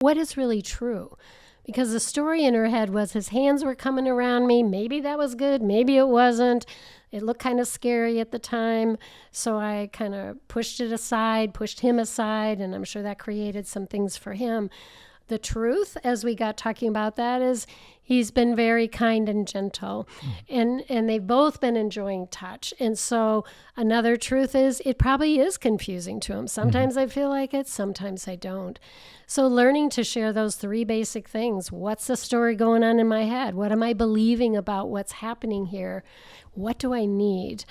what is really true. Because the story in her head was his hands were coming around me. Maybe that was good. Maybe it wasn't. It looked kind of scary at the time. So I kind of pushed him aside, and I'm sure that created some things for him. The truth, as we got talking about that, is he's been very kind and gentle, and they've both been enjoying touch. And so another truth is it probably is confusing to him. Sometimes I feel like it, sometimes I don't. So learning to share those three basic things. What's the story going on in my head? What am I believing about what's happening here? What do I need?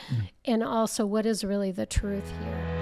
And also, what is really the truth here?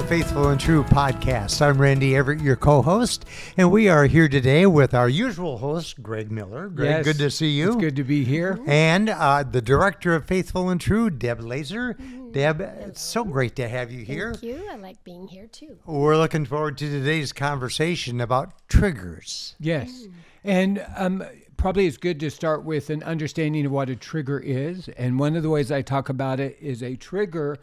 Faithful and True podcast. I'm Randy Everett, your co-host, and we are here today with our usual host, Greg Miller. Greg, yes, good to see you. It's good to be here. And the director of Faithful and True, Deb Laaser. Deb, it's so great to have you here. Thank you. I like being here too. We're looking forward to today's conversation about triggers. Yes. And probably it's good to start with an understanding of what a trigger is. And one of the ways I talk about it is a trigger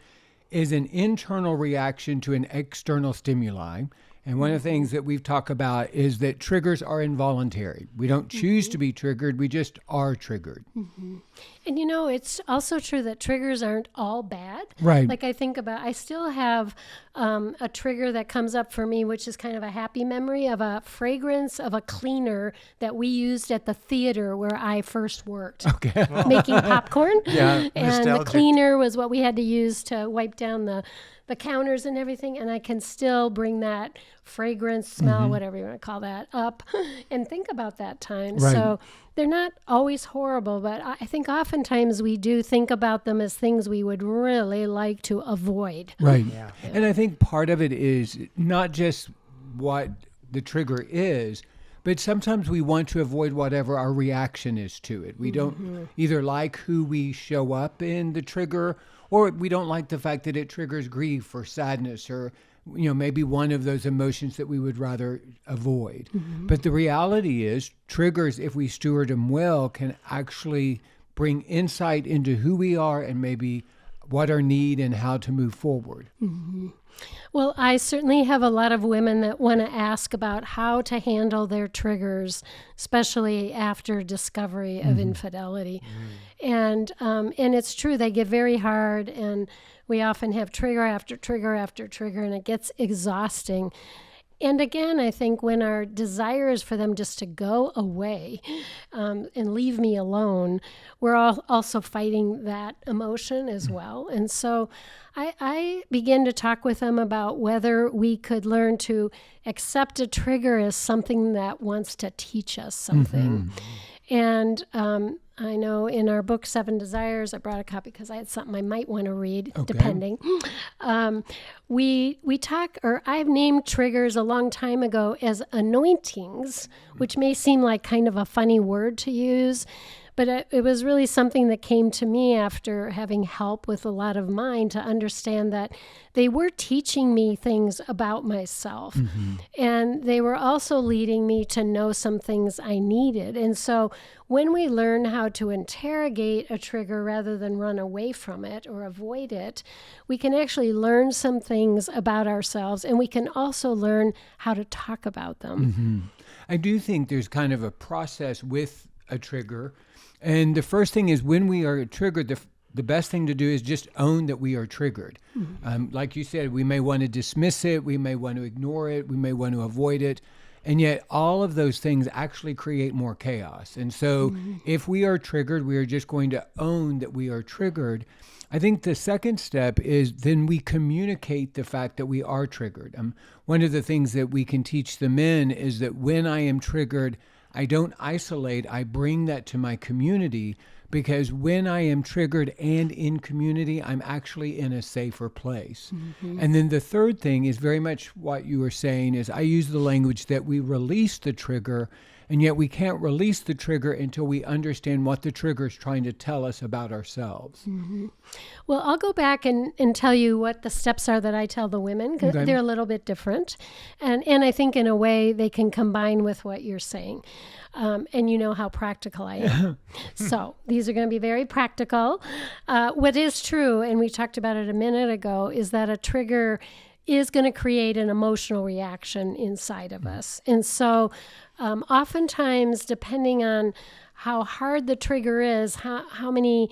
is an internal reaction to an external stimuli. And one of the things that we've talked about is that triggers are involuntary. We don't choose to be triggered, we just are triggered. And it's also true that triggers aren't all bad. Right. Like I still have a trigger that comes up for me, which is kind of a happy memory of a fragrance of a cleaner that we used at the theater where I first worked. Okay. Making popcorn. Yeah. And Nostalgic. the cleaner was what we had to use to wipe down the counters and everything, and I can still bring that fragrance, smell, whatever you want to call that, up and think about that time. Right. So they're not always horrible, but I think oftentimes we do think about them as things we would really like to avoid. Right. Yeah. And I think part of it is not just what the trigger is, but sometimes we want to avoid whatever our reaction is to it. We don't either like who we show up in the trigger, or we don't like the fact that it triggers grief or sadness or maybe one of those emotions that we would rather avoid. But the reality is triggers, if we steward them well, can actually bring insight into who we are and maybe what our need and how to move forward. Well, I certainly have a lot of women that want to ask about how to handle their triggers, especially after discovery of infidelity. And it's true, they get very hard, and we often have trigger after trigger after trigger, and it gets exhausting. And again, I think when our desire is for them just to go away and leave me alone, we're all also fighting that emotion as well. And so I begin to talk with them about whether we could learn to accept a trigger as something that wants to teach us something. And I know in our book, 7 Desires, I brought a copy because I had something I might want to read, depending. We talk, or I've named triggers a long time ago as anointings, which may seem like kind of a funny word to use, but it was really something that came to me after having help with a lot of mine to understand that they were teaching me things about myself. And they were also leading me to know some things I needed. And so when we learn how to interrogate a trigger rather than run away from it or avoid it, we can actually learn some things about ourselves, and we can also learn how to talk about them. I do think there's kind of a process with a trigger. And the first thing is when we are triggered, the best thing to do is just own that we are triggered. Like you said, we may want to dismiss it, we may want to ignore it, we may want to avoid it. And yet all of those things actually create more chaos. And so if we are triggered, we are just going to own that we are triggered. I think the second step is then we communicate the fact that we are triggered. One of the things that we can teach the men is that when I am triggered, I don't isolate, I bring that to my community, because when I am triggered and in community, I'm actually in a safer place. And then the third thing is very much what you were saying is I use the language that we release the trigger and yet we can't release the trigger until we understand what the trigger is trying to tell us about ourselves. Mm-hmm. Well, I'll go back and tell you what the steps are that I tell the women, because they're a little bit different. And I think in a way they can combine with what you're saying. And you know how practical I am. So these are going to be very practical. What is true, and we talked about it a minute ago, is that a trigger is going to create an emotional reaction inside of us. And so oftentimes, depending on how hard the trigger is, how many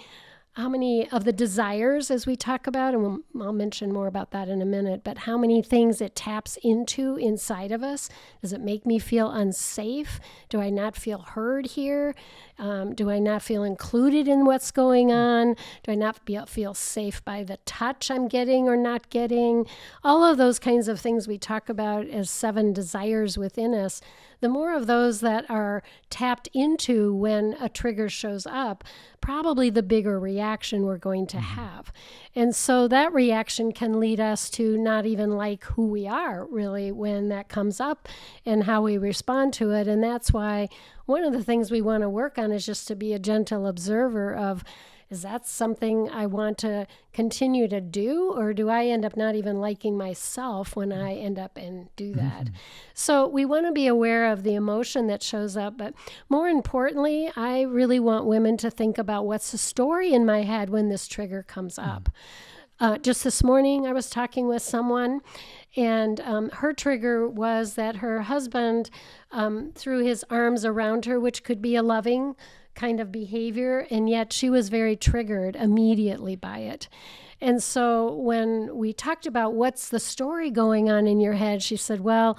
of the desires, as we talk about, and I'll mention more about that in a minute, but how many things it taps into inside of us. Does it make me feel unsafe? Do I not feel heard here? Do I not feel included in what's going on? Do I not feel safe by the touch I'm getting or not getting? All of those kinds of things we talk about as 7 desires within us. The more of those that are tapped into when a trigger shows up, probably the bigger reaction we're going to have. And so that reaction can lead us to not even like who we are, really, when that comes up and how we respond to it. And that's why one of the things we want to work on is just to be a gentle observer of, is that something I want to continue to do, or do I end up not even liking myself when I end up and do that? So we want to be aware of the emotion that shows up, but more importantly, I really want women to think about what's the story in my head when this trigger comes up. Just this morning, I was talking with someone, and her trigger was that her husband threw his arms around her, which could be a loving kind of behavior, and yet she was very triggered immediately by it. And so when we talked about what's the story going on in your head, she said, well,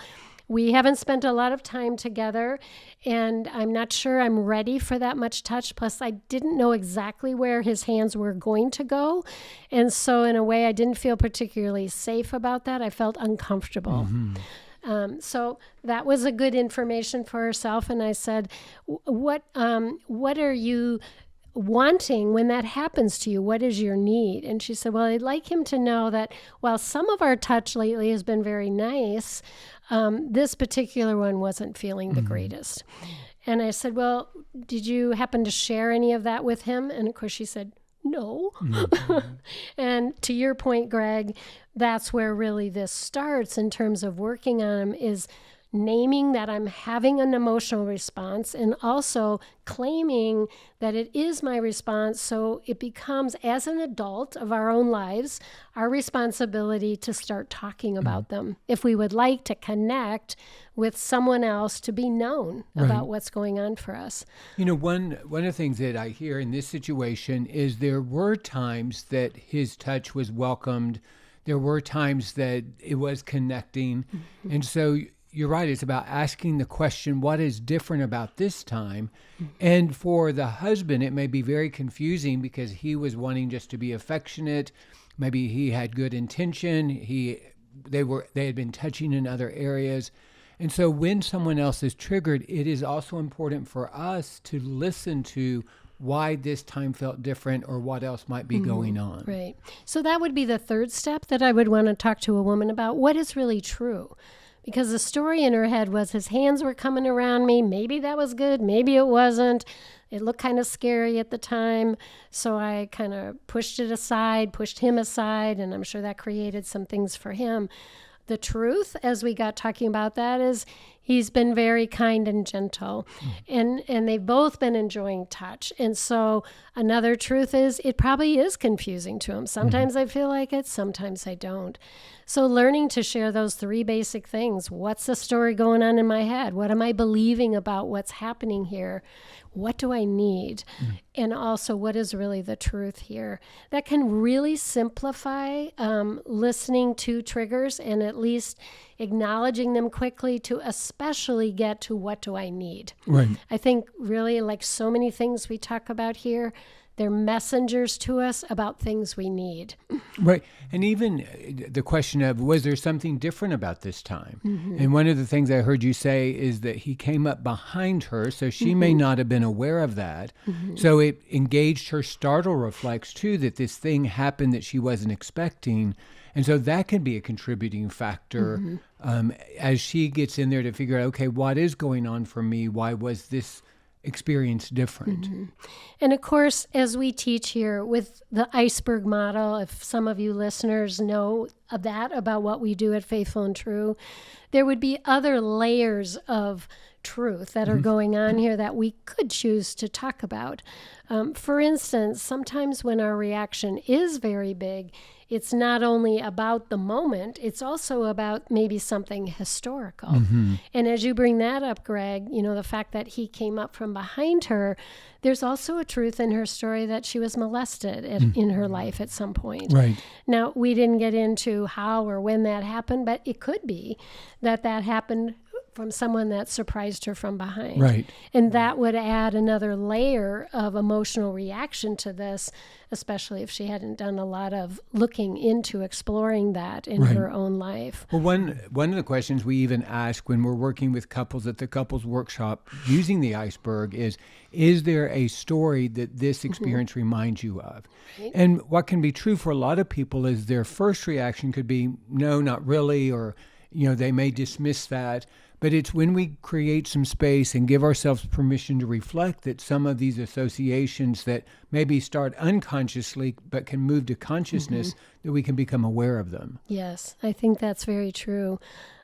we haven't spent a lot of time together, and I'm not sure I'm ready for that much touch. Plus, I didn't know exactly where his hands were going to go. And so in a way, I didn't feel particularly safe about that. I felt uncomfortable. So that was a good information for herself. And I said, what are you wanting when that happens to you? What is your need? And she said, well, I'd like him to know that while some of our touch lately has been very nice, this particular one wasn't feeling the greatest. And I said, well, did you happen to share any of that with him? And of course she said, no. And to your point, Greg, that's where really this starts in terms of working on them, is naming that I'm having an emotional response and also claiming that it is my response. So it becomes, as an adult of our own lives, our responsibility to start talking about them. If we would like to connect with someone else to be known about what's going on for us. You know, one of the things that I hear in this situation is there were times that his touch was welcomed. There were times that it was connecting. And so you're right. It's about asking the question, what is different about this time? And for the husband, it may be very confusing because he was wanting just to be affectionate. Maybe he had good intention. They had been touching in other areas. And so when someone else is triggered, it is also important for us to listen to why this time felt different or what else might be going on. Right. So that would be the third step that I would want to talk to a woman about. What is really true? Because the story in her head was his hands were coming around me. Maybe that was good. Maybe it wasn't. It looked kind of scary at the time. So I kind of pushed him aside, and I'm sure that created some things for him. The truth, as we got talking about that, is he's been very kind and gentle, and they've both been enjoying touch. And so another truth is it probably is confusing to him. Sometimes I feel like it, sometimes I don't. So learning to share those 3 basic things. What's the story going on in my head? What am I believing about what's happening here? What do I need? And also, what is really the truth here? That can really simplify listening to triggers and at least acknowledging them quickly to especially get to what do I need. Right. I think really, like so many things we talk about here, they're messengers to us about things we need. Right. And even the question of, was there something different about this time? And one of the things I heard you say is that he came up behind her, so she may not have been aware of that. So it engaged her startle reflex too, that this thing happened that she wasn't expecting. And so that can be a contributing factor as she gets in there to figure out, okay, what is going on for me? Why was this experience different? And of course, as we teach here with the iceberg model, if some of you listeners know of that about what we do at Faithful and True, there would be other layers of truth that are going on here that we could choose to talk about. For instance, sometimes when our reaction is very big, it's not only about the moment, it's also about maybe something historical. And as you bring that up, Greg, the fact that he came up from behind her, there's also a truth in her story that she was molested in her life at some point. Right. Now, we didn't get into how or when that happened, but it could be that happened from someone that surprised her from behind. Right. And that would add another layer of emotional reaction to this, especially if she hadn't done a lot of looking into exploring that in her own life. Well, one of the questions we even ask when we're working with couples at the couples workshop using the iceberg is there a story that this experience reminds you of? Right. And what can be true for a lot of people is their first reaction could be, no, not really, or they may dismiss that. But it's when we create some space and give ourselves permission to reflect that some of these associations that maybe start unconsciously but can move to consciousness that we can become aware of them. Yes, I think that's very true.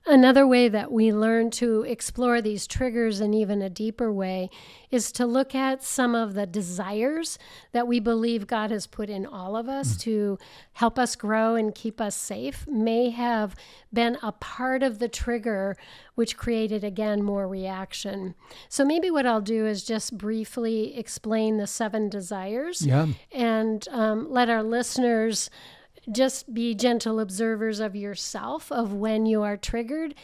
Another way that we learn to explore these triggers in even a deeper way is to look at some of the desires that we believe God has put in all of us to help us grow and keep us safe may have been a part of the trigger which created, again, more reaction. So maybe what I'll do is just briefly explain the 7 desires and let our listeners just be gentle observers of yourself, of when you are triggered.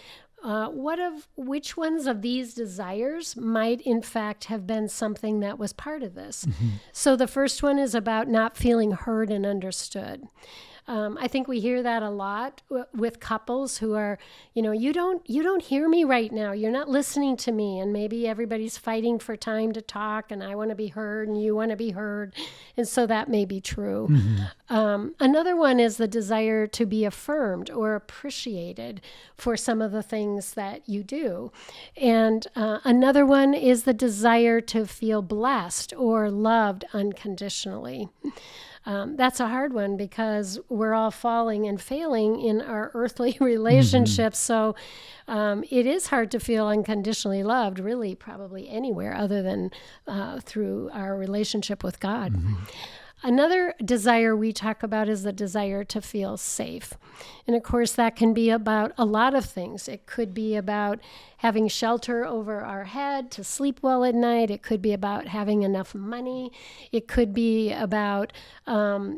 Which ones of these desires might in fact have been something that was part of this? So the first one is about not feeling heard and understood. I think we hear that a lot with couples who are, you don't hear me right now. You're not listening to me. And maybe everybody's fighting for time to talk, and I want to be heard and you want to be heard. And so that may be true. Another one is the desire to be affirmed or appreciated for some of the things that you do. And another one is the desire to feel blessed or loved unconditionally. That's a hard one because we're all falling and failing in our earthly relationships. So it is hard to feel unconditionally loved, really, probably anywhere other than through our relationship with God. Another desire we talk about is the desire to feel safe. And of course, that can be about a lot of things. It could be about having shelter over our head to sleep well at night. It could be about having enough money. It could be about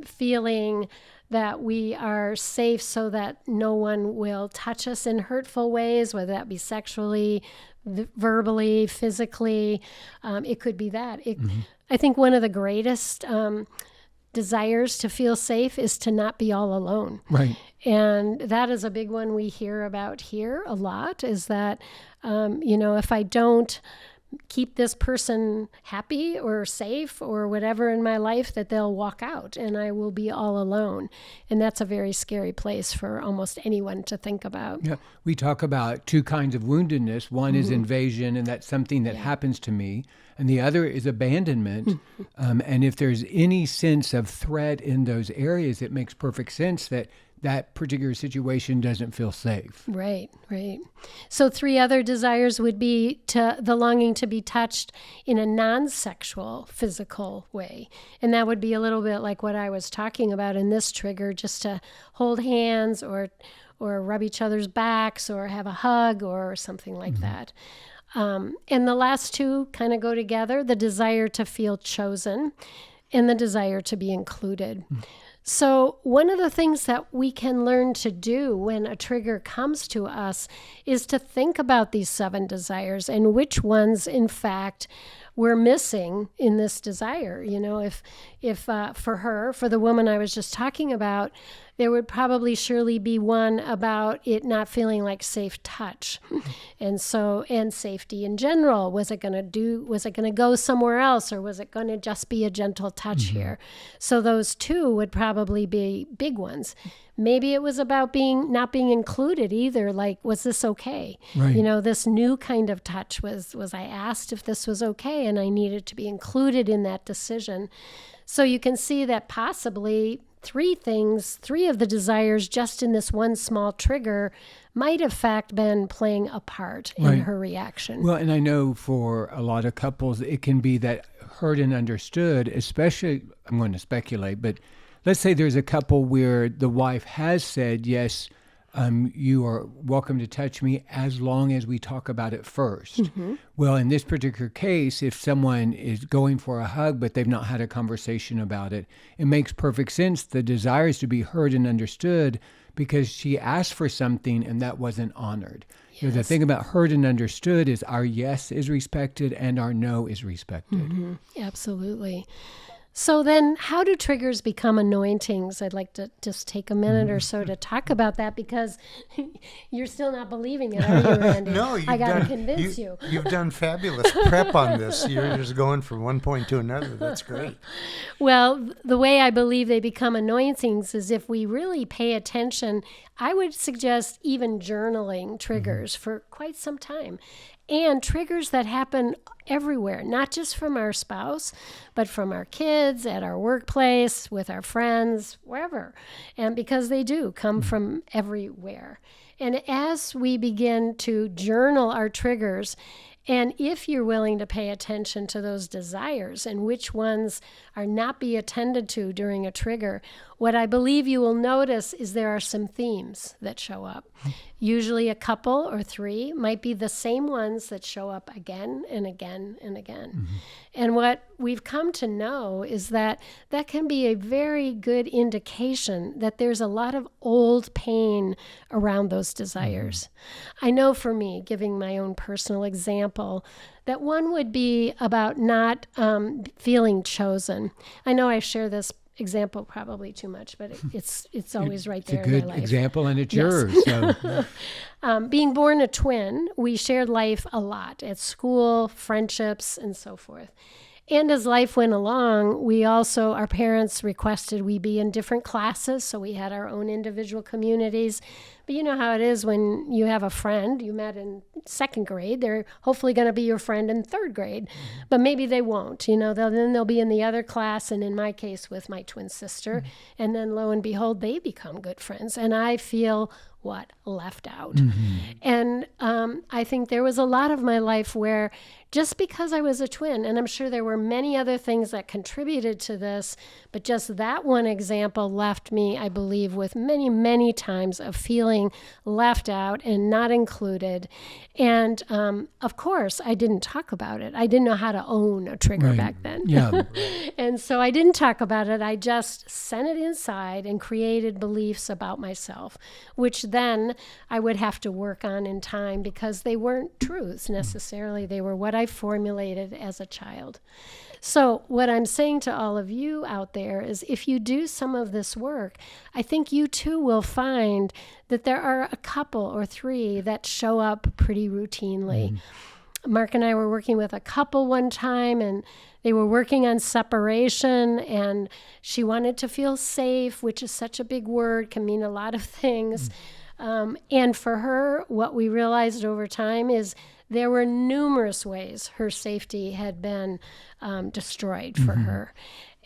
feeling that we are safe so that no one will touch us in hurtful ways, whether that be sexually, verbally, physically. It could be that. I think one of the greatest desires to feel safe is to not be all alone. Right. And that is a big one we hear about here a lot, is that, if I don't keep this person happy or safe or whatever in my life, that they'll walk out and I will be all alone. And that's a very scary place for almost anyone to think about. Yeah, we talk about 2 kinds of woundedness. One is invasion, and that's something that happens to me. And the other is abandonment. And if there's any sense of threat in those areas, it makes perfect sense that particular situation doesn't feel safe. Right. So 3 other desires would be the longing to be touched in a non-sexual, physical way. And that would be a little bit like what I was talking about in this trigger, just to hold hands or rub each other's backs or have a hug or something like that. And the last 2 kind of go together, the desire to feel chosen and the desire to be included. So one of the things that we can learn to do when a trigger comes to us is to think about these 7 desires and which ones, in fact, we're missing in this desire. If for the woman I was just talking about, there would probably surely be one about it not feeling like safe touch. And safety in general. Was it going to go somewhere else, or was it going to just be a gentle touch here? So those two would probably be big ones. Maybe it was about not being included either. Like, was this okay? Right. This new kind of touch was I asked if this was okay, and I needed to be included in that decision. So you can see that possibly three of the desires just in this one small trigger might have fact been playing a part in her reaction. Well, and I know for a lot of couples, it can be that heard and understood, especially, I'm going to speculate, but let's say there's a couple where the wife has said, yes, you are welcome to touch me as long as we talk about it first. Well, in this particular case, if someone is going for a hug, but they've not had a conversation about it, it makes perfect sense. The desire is to be heard and understood because she asked for something and that wasn't honored. Yes. The thing about heard and understood is our yes is respected and our no is respected. Absolutely. So then how do triggers become anointings? I'd like to just take a minute or so to talk about that, because you're still not believing it, are you, Randy? No, I got to convince you. You've done fabulous prep on this. You're just going from one point to another. That's great. Well, the way I believe they become anointings is if we really pay attention. I would suggest even journaling triggers for quite some time. And triggers that happen everywhere, not just from our spouse, but from our kids, at our workplace, with our friends, wherever. And because they do come from everywhere. And as we begin to journal our triggers, and if you're willing to pay attention to those desires and which ones are not be attended to during a trigger, what I believe you will notice is there are some themes that show up. Usually a couple or three might be the same ones that show up again and again and again. And what we've come to know is that that can be a very good indication that there's a lot of old pain around those desires. I know for me, giving my own personal example, that one would be about not feeling chosen. I know I share this example probably too much, but it's always right there in my life. It's a good example, and it's yours. So. Being born a twin, we shared life a lot at school, friendships, and so forth. And as life went along, our parents requested we be in different classes, so we had our own individual communities. But you know how it is when you have a friend you met in second grade, they're hopefully going to be your friend in third grade, but maybe they won't. Then they'll be in the other class, and in my case with my twin sister, and then lo and behold, they become good friends, and I feel left out. And I think there was a lot of my life where just because I was a twin, and I'm sure there were many other things that contributed to this, but just that one example left me, I believe, with many, many times of feeling left out and not included. And of course, I didn't talk about it. I didn't know how to own a trigger back then. Yeah. And so I didn't talk about it. I just sent it inside and created beliefs about myself, which then I would have to work on in time because they weren't truths necessarily. They were what I formulated as a child. So what I'm saying to all of you out there is if you do some of this work, I think you too will find that there are a couple or three that show up pretty routinely. Mark and I were working with a couple one time, and they were working on separation, and she wanted to feel safe, which is such a big word, can mean a lot of things. And for her, what we realized over time is there were numerous ways her safety had been destroyed for her.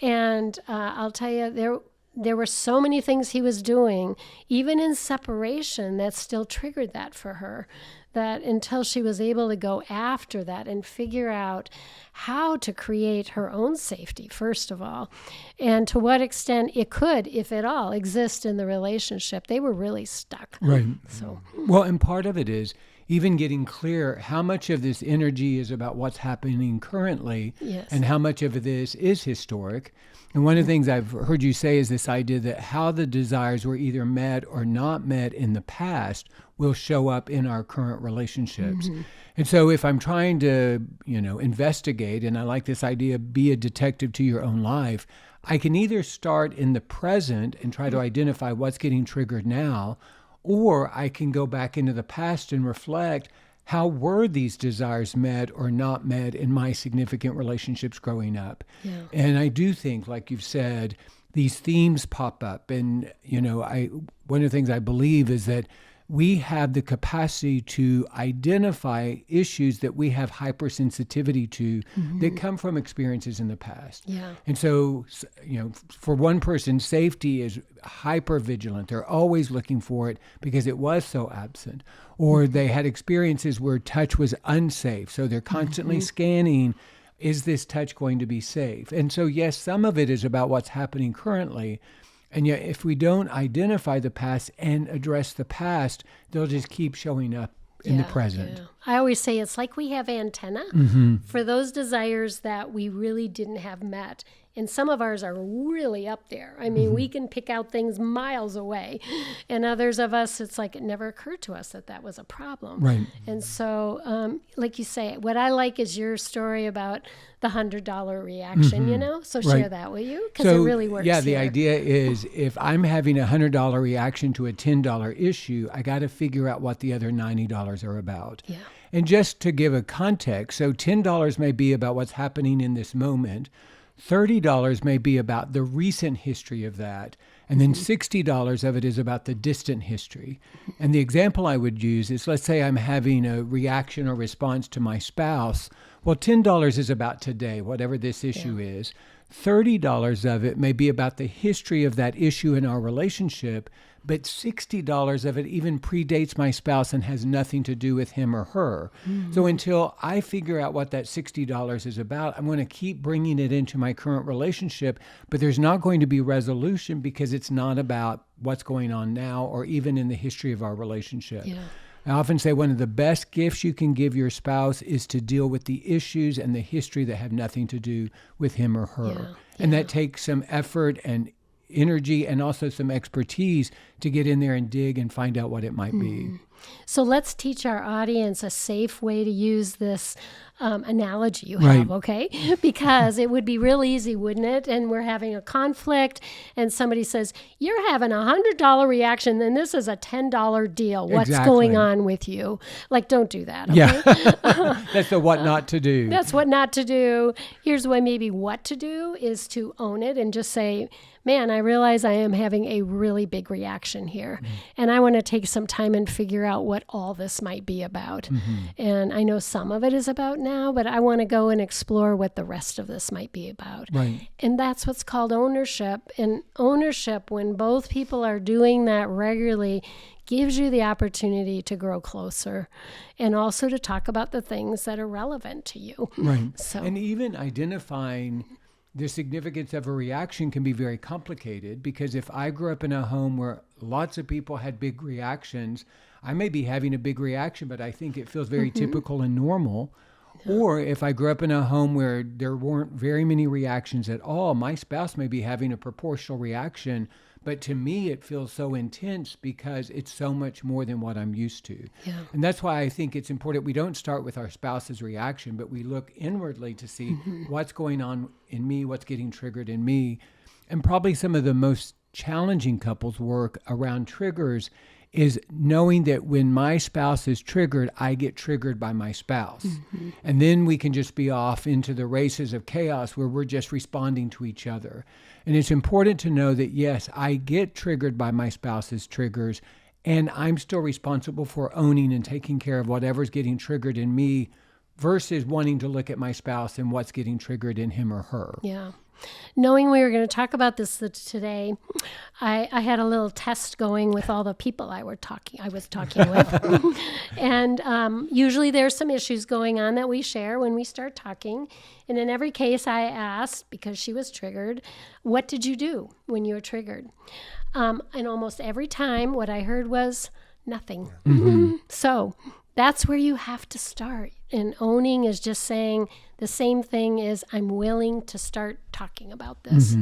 And I'll tell you, there were so many things he was doing, even in separation, that still triggered that for her, that until she was able to go after that and figure out how to create her own safety, first of all, and to what extent it could, if at all, exist in the relationship. They were really stuck. Right. So, well, and part of it is even getting clear how much of this energy is about what's happening currently, yes, and how much of this is historic. And one of the things I've heard you say is this idea that how the desires were either met or not met in the past will show up in our current relationships. And so if I'm trying to, investigate, and I like this idea, be a detective to your own life, I can either start in the present and try to identify what's getting triggered now, or I can go back into the past and reflect, how were these desires met or not met in my significant relationships growing up? Yeah. And I do think, like you've said, these themes pop up. And, one of the things I believe is that we have the capacity to identify issues that we have hypersensitivity to that come from experiences in the past. Yeah. And so, for one person, safety is hyper vigilant. They're always looking for it because it was so absent. Or they had experiences where touch was unsafe. So they're constantly scanning, is this touch going to be safe? And so, yes, some of it is about what's happening currently. And yet, if we don't identify the past and address the past, they'll just keep showing up in the present. Yeah. I always say it's like we have antenna for those desires that we really didn't have met. And some of ours are really up there. I mean, we can pick out things miles away. And others of us, it's like it never occurred to us that that was a problem. Right. And so, like you say, what I like is your story about the $100 reaction, So share that with you, because it really works. Yeah, the here. idea is if I'm having a $100 reaction to a $10 issue, I got to figure out what the other $90 are about. Yeah. And just to give a context, so $10 may be about what's happening in this moment. $30 may be about the recent history of that, and then $60 of it is about the distant history. And the example I would use is, let's say I'm having a reaction or response to my spouse. Well, $10 is about today, whatever this issue is. $30 of it may be about the history of that issue in our relationship, but $60 of it even predates my spouse and has nothing to do with him or her. So until I figure out what that $60 is about, I'm going to keep bringing it into my current relationship, but there's not going to be resolution because it's not about what's going on now or even in the history of our relationship. Yeah. I often say one of the best gifts you can give your spouse is to deal with the issues and the history that have nothing to do with him or her. Yeah. And that takes some effort and energy and also some expertise to get in there and dig and find out what it might be. So let's teach our audience a safe way to use this analogy you have, okay? Because it would be real easy, wouldn't it? And we're having a conflict and somebody says, you're having a $100 reaction and this is a $10 deal. What's going on with you? Like, don't do that, okay? Yeah. That's the what not to do. That's what not to do. Here's what maybe what to do is to own it and just say, man, I realize I am having a really big reaction here. And I want to take some time and figure out what all this might be about. And I know some of it is about now, but I want to go and explore what the rest of this might be about. Right. And that's what's called ownership. And ownership, when both people are doing that regularly, gives you the opportunity to grow closer and also to talk about the things that are relevant to you. Right. So, and even identifying the significance of a reaction can be very complicated because if I grew up in a home where lots of people had big reactions, I may be having a big reaction, but I think it feels very typical and normal. Or if I grew up in a home where there weren't very many reactions at all, my spouse may be having a proportional reaction, but to me it feels so intense because it's so much more than what I'm used to. Yeah. And that's why I think it's important we don't start with our spouse's reaction, but we look inwardly to see what's going on in me, what's getting triggered in me. And probably some of the most challenging couples work around triggers is knowing that when my spouse is triggered, I get triggered by my spouse. And then we can just be off into the races of chaos where we're just responding to each other. And it's important to know that, yes, I get triggered by my spouse's triggers, and I'm still responsible for owning and taking care of whatever's getting triggered in me versus wanting to look at my spouse and what's getting triggered in him or her. Yeah. Knowing we were going to talk about this today, I had a little test going with all the people I was talking with. And usually there's some issues going on that we share when we start talking. And in every case I asked, because she was triggered, what did you do when you were triggered? And almost every time what I heard was nothing. So that's where you have to start. And owning is just saying the same thing is I'm willing to start talking about this.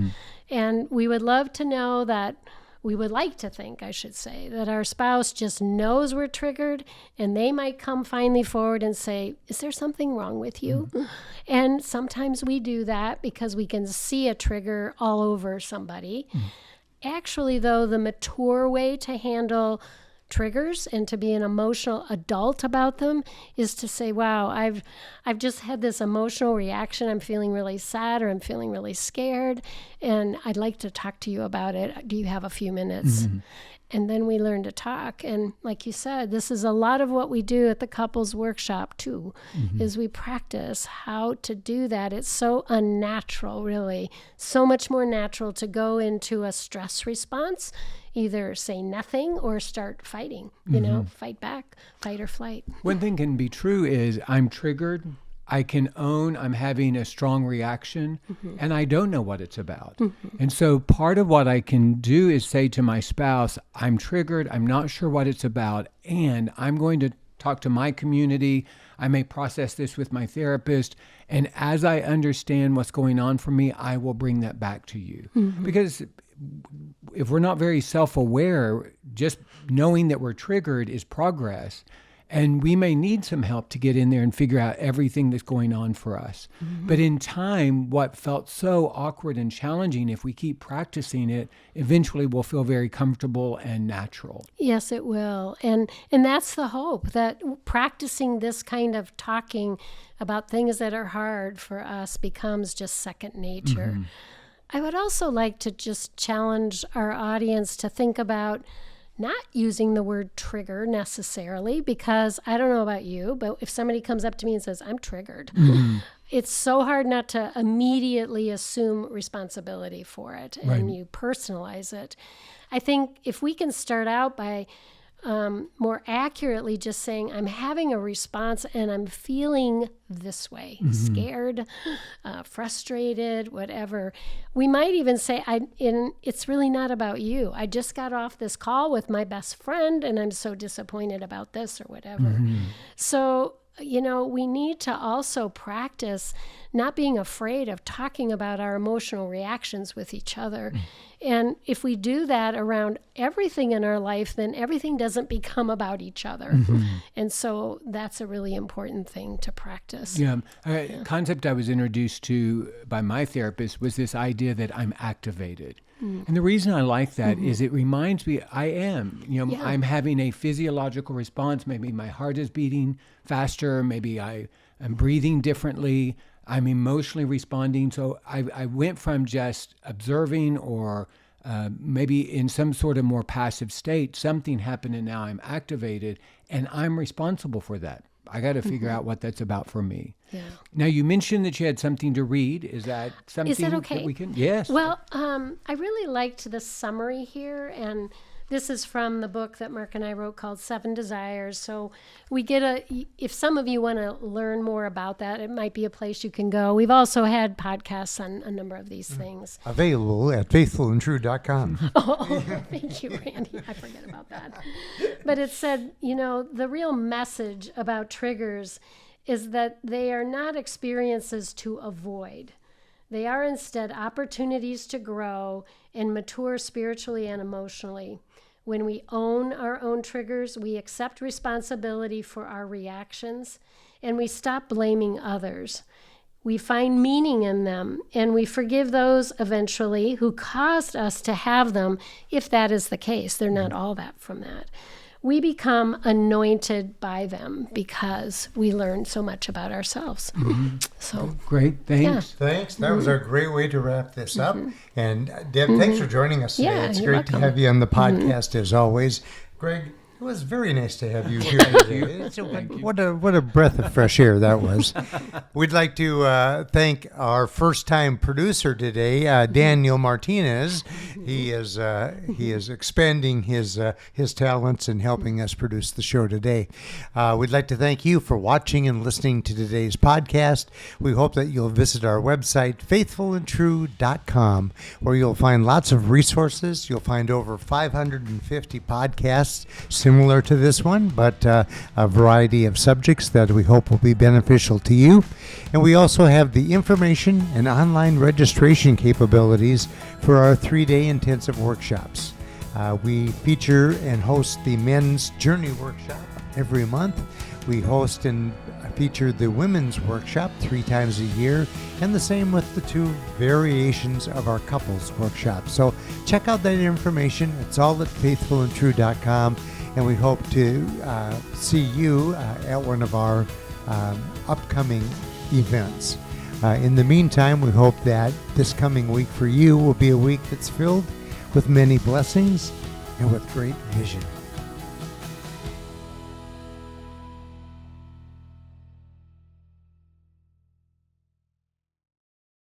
And we would love to know that we would like to think, I should say, that our spouse just knows we're triggered, and they might come finally forward and say, is there something wrong with you? And sometimes we do that because we can see a trigger all over somebody. Actually, though, the mature way to handle triggers and to be an emotional adult about them is to say, wow, I've just had this emotional reaction. I'm feeling really sad, or I'm feeling really scared, and I'd like to talk to you about it. Do you have a few minutes? And then we learn to talk. And like you said, this is a lot of what we do at the couples workshop too, is we practice how to do that. It's so unnatural, really. So much more natural to go into a stress response, either say nothing or start fighting, fight back, fight or flight. One thing can be true is I'm triggered. I can own I'm having a strong reaction, and I don't know what it's about. And so part of what I can do is say to my spouse, I'm triggered, I'm not sure what it's about, and I'm going to talk to my community. I may process this with my therapist, and as I understand what's going on for me, I will bring that back to you. Because if we're not very self-aware, just knowing that we're triggered is progress. And we may need some help to get in there and figure out everything that's going on for us. But in time, what felt so awkward and challenging, if we keep practicing it, eventually will feel very comfortable and natural. Yes, it will. And that's the hope, that practicing this kind of talking about things that are hard for us becomes just second nature. I would also like to just challenge our audience to think about not using the word trigger necessarily, because I don't know about you, but if somebody comes up to me and says, I'm triggered, it's so hard not to immediately assume responsibility for it and you personalize it. I think if we can start out by more accurately just saying, I'm having a response and I'm feeling this way, scared, frustrated, whatever. We might even say, it's really not about you. I just got off this call with my best friend and I'm so disappointed about this or whatever. So, we need to also practice not being afraid of talking about our emotional reactions with each other. And if we do that around everything in our life, then everything doesn't become about each other. And so that's a really important thing to practice. A concept I was introduced to by my therapist was this idea that I'm activated. And the reason I like that is it reminds me I am. I'm having a physiological response. Maybe my heart is beating faster. Maybe I am breathing differently. I'm emotionally responding. So I went from just observing or maybe in some sort of more passive state, something happened and now I'm activated and I'm responsible for that. I got to figure out what that's about for me. Now, you mentioned that you had something to read. Is that something that we can? Yes. Well, I really liked the summary here, and this is from the book that Mark and I wrote called 7 Desires. So we get if some of you want to learn more about that, it might be a place you can go. We've also had podcasts on a number of these things. Available at faithfulandtrue.com. Oh, thank you, Randy. I forget about that. But it said, the real message about triggers is that they are not experiences to avoid. They are instead opportunities to grow and mature spiritually and emotionally. When we own our own triggers, we accept responsibility for our reactions, and we stop blaming others. We find meaning in them, and we forgive those eventually who caused us to have them, if that is the case. They're not all that from that. We become anointed by them because we learn so much about ourselves. So great, thanks. Yeah. Thanks. That was a great way to wrap this up. And Deb, thanks for joining us today. Yeah, it's you're great to welcome. have you on the podcast as always. Greg, it was very nice to have you here today. What a breath of fresh air that was. We'd like to thank our first-time producer today, Daniel Martinez. He is expanding his talents and helping us produce the show today. We'd like to thank you for watching and listening to today's podcast. We hope that you'll visit our website, faithfulandtrue.com, where you'll find lots of resources. You'll find over 550 podcasts similar to this one, but a variety of subjects that we hope will be beneficial to you. And we also have the information and online registration capabilities for our 3-day intensive workshops. We feature and host the Men's Journey Workshop every month. We host and feature the Women's Workshop 3 times a year, and the same with the 2 variations of our Couples Workshop. So check out that information. It's all at faithfulandtrue.com, and we hope to see you at one of our upcoming events. In the meantime, we hope that this coming week for you will be a week that's filled with many blessings and with great vision.